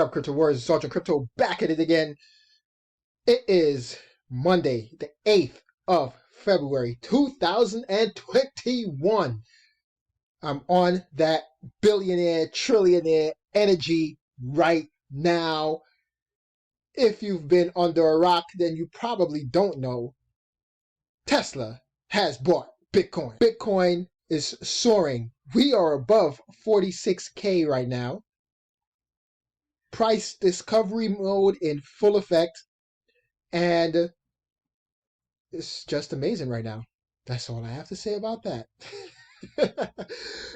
up, Crypto Warriors? It's Sergeant Crypto back at it again. It is Monday, the 8th of February, 2021. I'm on that billionaire, trillionaire energy right now. If you've been under a rock, then you probably don't know. Tesla has bought Bitcoin. Bitcoin is soaring. We are above 46K right now. Price discovery mode in full effect, and it's just amazing right now. That's all I have to say about that.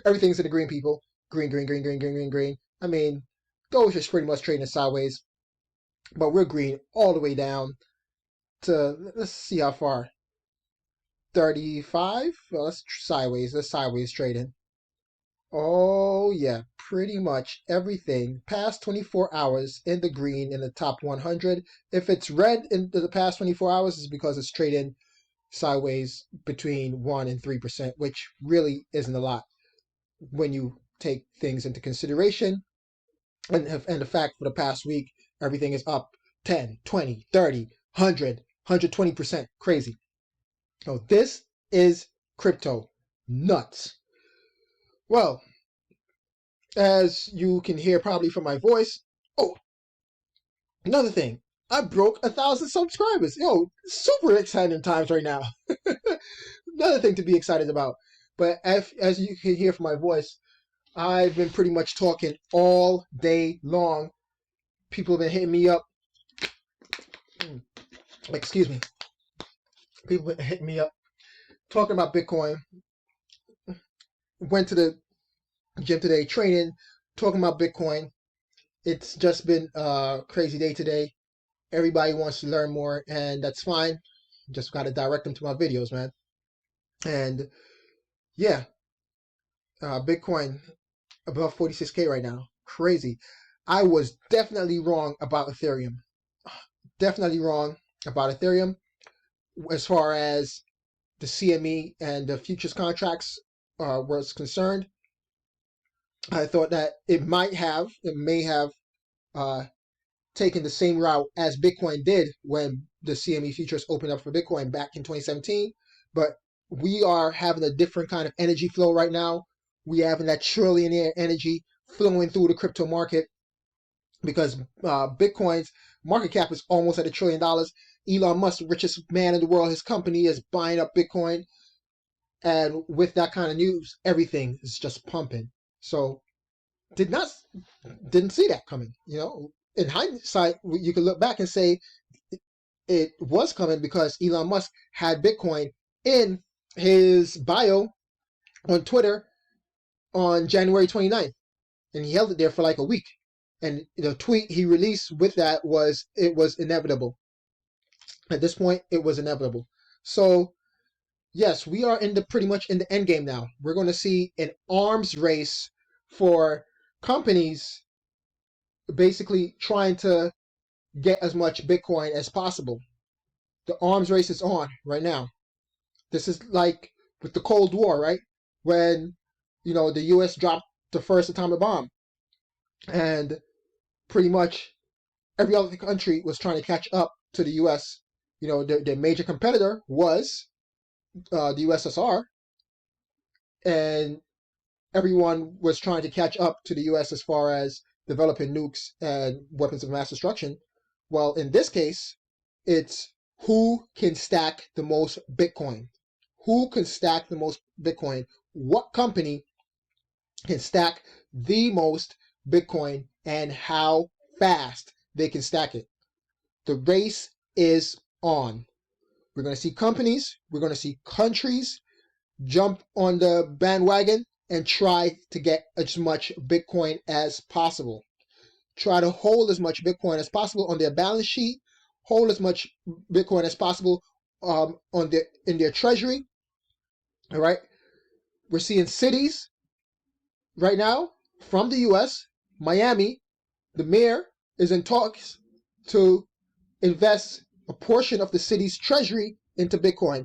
Everything's in the green, people. Green, green, green, green, green, green, green. I mean, gold is pretty much trading sideways, but we're green all the way down to, let's see how far, 35? Well, let's sideways trading. Oh yeah, pretty much everything past 24 hours in the green in the top 100. If it's red in the past 24 hours, it's because it's trading sideways between 1 and 3%, which really isn't a lot when you take things into consideration. And the fact for the past week, everything is up 10, 20, 30, 100, 120%. Crazy. So this is crypto. Nuts. Well, as you can hear probably from my voice, another thing, I broke 1,000 subscribers. Yo, super exciting times right now. Another thing to be excited about. But as you can hear from my voice, I've been pretty much talking all day long. People have been hitting me up. Excuse me. People have been hitting me up talking about Bitcoin. Went to the gym today, training, talking about Bitcoin. It's just been a crazy day today. Everybody wants to learn more, and that's fine. Just got to direct them to my videos, man. And yeah, Bitcoin above 46K right now. Crazy. I was definitely wrong about Ethereum. Definitely wrong about Ethereum as far as the CME and the futures contracts was concerned. I thought that it may have taken the same route as Bitcoin did when the CME futures opened up for Bitcoin back in 2017. But we are having a different kind of energy flow right now. We having that trillionaire energy flowing through the crypto market because Bitcoin's market cap is almost at $1 trillion. Elon Musk, the richest man in the world, his company is buying up Bitcoin. And with that kind of news, everything is just pumping. So didn't see that coming. You know, in hindsight, you can look back and say it was coming because Elon Musk had Bitcoin in his bio on Twitter on January 29th, and he held it there for like a week. And the tweet he released with that was, it was inevitable. At this point, it was inevitable. So yes, we are pretty much in the end game now. We're going to see an arms race for companies basically trying to get as much Bitcoin as possible. The arms race is on right now. This is like with the Cold War, right? When, the U.S. dropped the first atomic bomb. And pretty much every other country was trying to catch up to the U.S. Their major competitor was the USSR. And everyone was trying to catch up to the U.S. as far as developing nukes and weapons of mass destruction. Well, in this case, it's who can stack the most Bitcoin. Who can stack the most Bitcoin? What company can stack the most Bitcoin and how fast they can stack it? The race is on. We're going to see companies, we're going to see countries jump on the bandwagon and try to get as much Bitcoin as possible. Try to hold as much Bitcoin as possible on their balance sheet, hold as much Bitcoin as possible in their treasury. All right. We're seeing cities right now from the US, Miami, the mayor is in talks to invest a portion of the city's treasury into Bitcoin.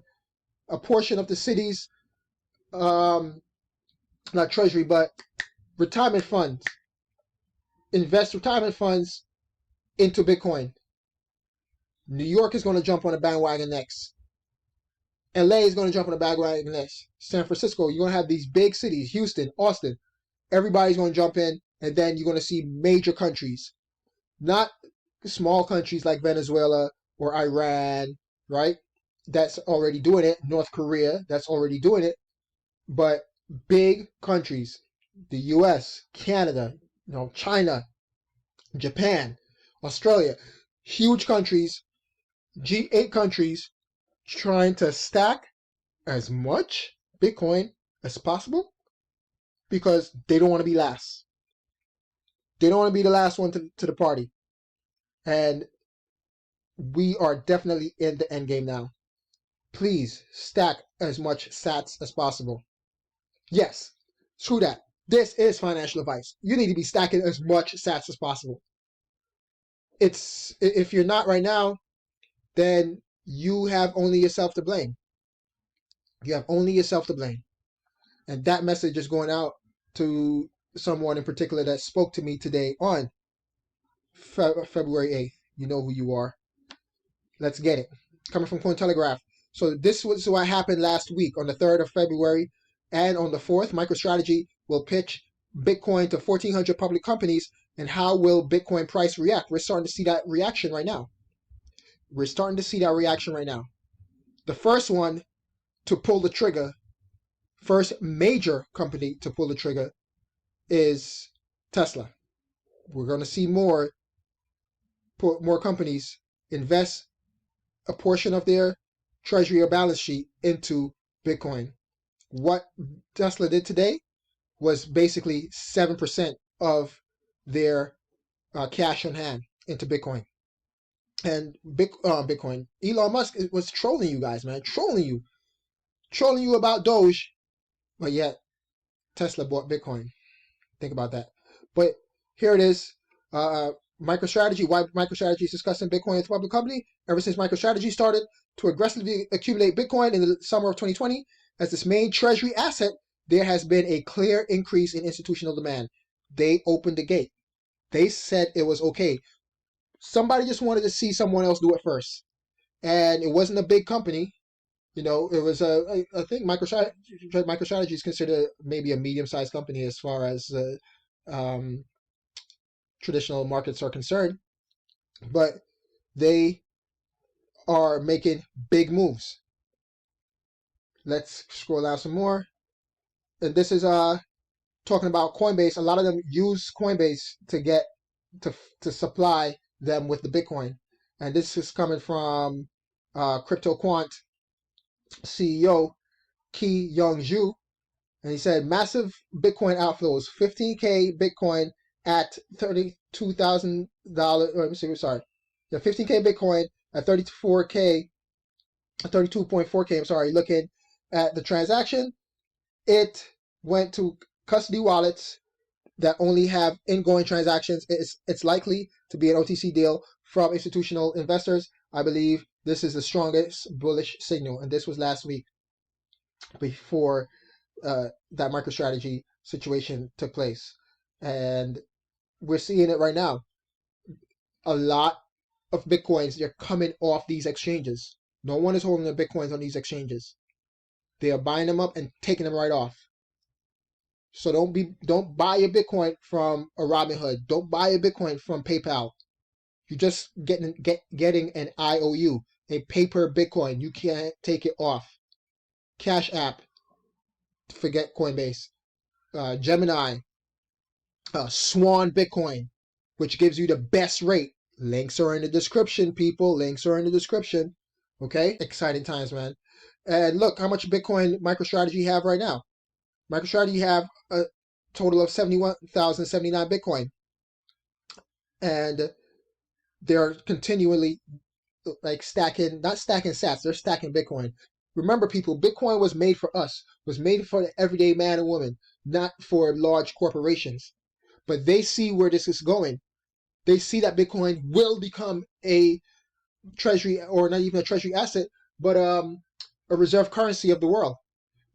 A portion of the city's not treasury, but retirement funds invest retirement funds into Bitcoin. New York is going to jump on the bandwagon next. LA is going to jump on the bandwagon next. San Francisco, you're going to have these big cities, Houston, Austin. Everybody's going to jump in, and then you're going to see major countries, not small countries like Venezuela or Iran, right? That's already doing it. North Korea, that's already doing it. But big countries, the US, Canada, China, Japan, Australia, huge countries, G8 countries trying to stack as much Bitcoin as possible because they don't want to be last. They don't want to be the last one to the party. And we are definitely in the end game now. Please stack as much sats as possible. Yes, screw that. This is financial advice. You need to be stacking as much sats as possible. If you're not right now, then you have only yourself to blame. You have only yourself to blame. And that message is going out to someone in particular that spoke to me today on February 8th. You know who you are. Let's get it. Coming from Cointelegraph. So this was what happened last week on the 3rd of February. And on the 4th, MicroStrategy will pitch Bitcoin to 1,400 public companies. And how will Bitcoin price react? We're starting to see that reaction right now. The first one to pull the trigger, first major company to pull the trigger, is Tesla. We're going to see more companies invest a portion of their treasury or balance sheet into Bitcoin. What Tesla did today was basically 7% of their cash on hand into Bitcoin. And Bitcoin, Elon Musk was trolling you guys, man, trolling you about Doge, but yet Tesla bought Bitcoin. Think about that. But here it is. MicroStrategy, why MicroStrategy is discussing Bitcoin as a public company. Ever since MicroStrategy started to aggressively accumulate Bitcoin in the summer of 2020 as this main treasury asset, there has been a clear increase in institutional demand. They opened the gate. They said it was okay. Somebody just wanted to see someone else do it first. And it wasn't a big company. It was I think MicroStrategy is considered maybe a medium-sized company as far as traditional markets are concerned, but they are making big moves. Let's scroll down some more. And this is talking about Coinbase. A lot of them use Coinbase to supply them with the Bitcoin. And this is coming from Crypto Quant CEO Ki Young Ju. And he said massive Bitcoin outflows, 15K Bitcoin at $32,000. Let me see, sorry. Yeah, 15K Bitcoin at 32.4K. I'm sorry. Looking at the transaction, it went to custody wallets that only have ingoing transactions. It's likely to be an OTC deal from institutional investors. I believe this is the strongest bullish signal, and this was last week before that MicroStrategy situation took place. And we're seeing it right now. A lot of Bitcoins, they're coming off these exchanges. No one is holding the Bitcoins on these exchanges. They are buying them up and taking them right off. So don't buy a Bitcoin from a Robinhood. Don't buy a Bitcoin from PayPal. You're just getting an IOU, a paper Bitcoin. You can't take it off. Cash App, forget Coinbase. Gemini, Swan Bitcoin, which gives you the best rate. Links are in the description, people. Links are in the description. Okay? Exciting times, man. And look how much Bitcoin MicroStrategy have right now. MicroStrategy have a total of 71,079 Bitcoin. And they're continually not stacking sats, they're stacking Bitcoin. Remember, people, Bitcoin was made for us, was made for the everyday man and woman, not for large corporations. But they see where this is going. They see that Bitcoin will become a treasury, or not even a treasury asset, but a reserve currency of the world.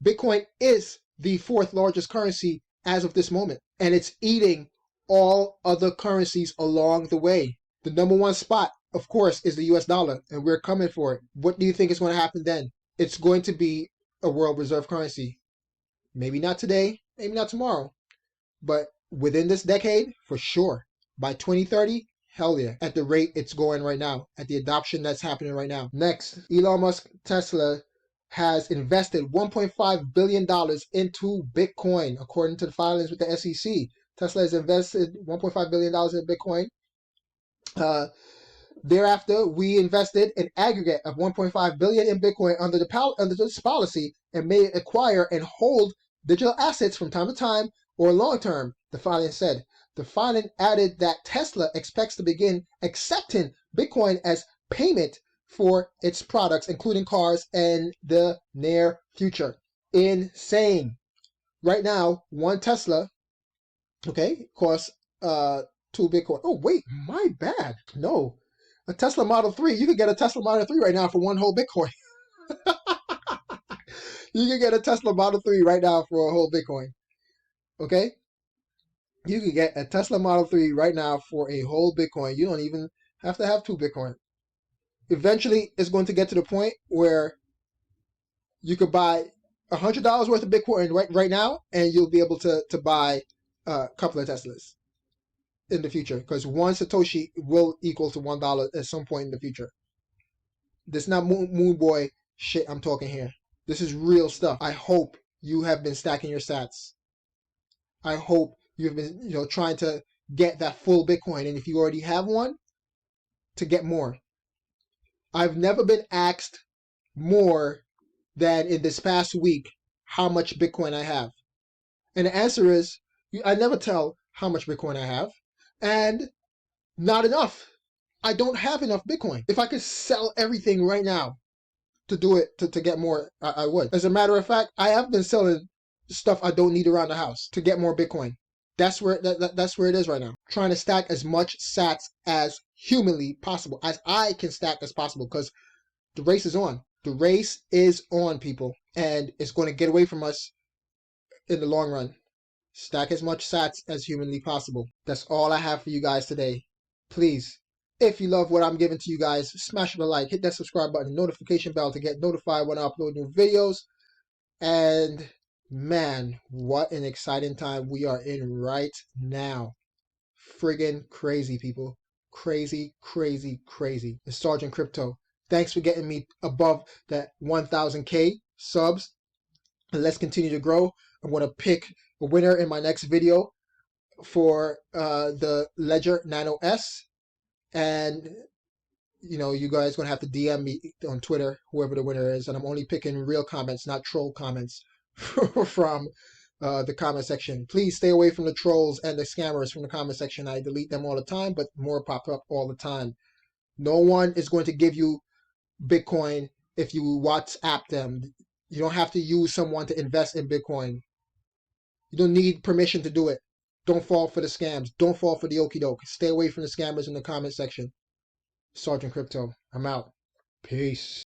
Bitcoin is the 4th largest currency as of this moment, and it's eating all other currencies along the way. The number one spot, of course, is the US dollar, and we're coming for it. What do you think is going to happen then? It's going to be a world reserve currency. Maybe not today, maybe not tomorrow, but within this decade, for sure. By 2030, hell yeah, at the rate it's going right now, at the adoption that's happening right now. Next, Elon Musk Tesla has invested $1.5 billion into Bitcoin, according to the filings with the SEC. Tesla has invested $1.5 billion in Bitcoin. Thereafter, we invested an aggregate of $1.5 billion in Bitcoin under this policy and may acquire and hold digital assets from time to time or long term, the filing said. The filing added that Tesla expects to begin accepting Bitcoin as payment for its products, including cars, in the near future. Insane. Right now, one Tesla, okay, costs 2 Bitcoin. Oh, wait, my bad. No. A Tesla Model 3, you could get a Tesla Model 3 right now for one whole Bitcoin. You can get a Tesla Model 3 right now for a whole Bitcoin. Okay? You can get a Tesla Model 3 right now for a whole Bitcoin. You don't even have to have 2 Bitcoin. Eventually, it's going to get to the point where you could buy $100 worth of Bitcoin right now, and you'll be able to buy a couple of Teslas in the future, because one Satoshi will equal to $1 at some point in the future. This is not moon boy shit I'm talking here. This is real stuff. I hope you have been stacking your sats. I hope you've been trying to get that full Bitcoin, and if you already have one, to get more. I've never been asked more than in this past week how much Bitcoin I have. And the answer is, I never tell how much Bitcoin I have, and not enough. I don't have enough Bitcoin. If I could sell everything right now to do it, to get more, I would. As a matter of fact, I have been selling stuff I don't need around the house to get more Bitcoin. That's where that's where it is right now. Trying to stack as much sats as humanly possible, as I can stack as possible, because the race is on. The race is on, people, and it's going to get away from us in the long run. Stack as much sats as humanly possible. That's all I have for you guys today. Please, if you love what I'm giving to you guys, smash the like, hit that subscribe button, notification bell to get notified when I upload new videos. And man, what an exciting time we are in right now. Friggin' crazy, people. Crazy, crazy, crazy. The Sergeant Crypto. Thanks for getting me above that 1,000K subs. And let's continue to grow. I'm going to pick a winner in my next video for the Ledger Nano S. And, you guys are going to have to DM me on Twitter, whoever the winner is. And I'm only picking real comments, not troll comments from the comment section. Please stay away from the trolls and the scammers from the comment section. I delete them all the time, but more pop up all the time. No one is going to give you Bitcoin if you WhatsApp them. You don't have to use someone to invest in Bitcoin. You don't need permission to do it. Don't fall for the scams. Don't fall for the okie doke. Stay away from the scammers in the comment section. Sergeant Crypto, I'm out. Peace.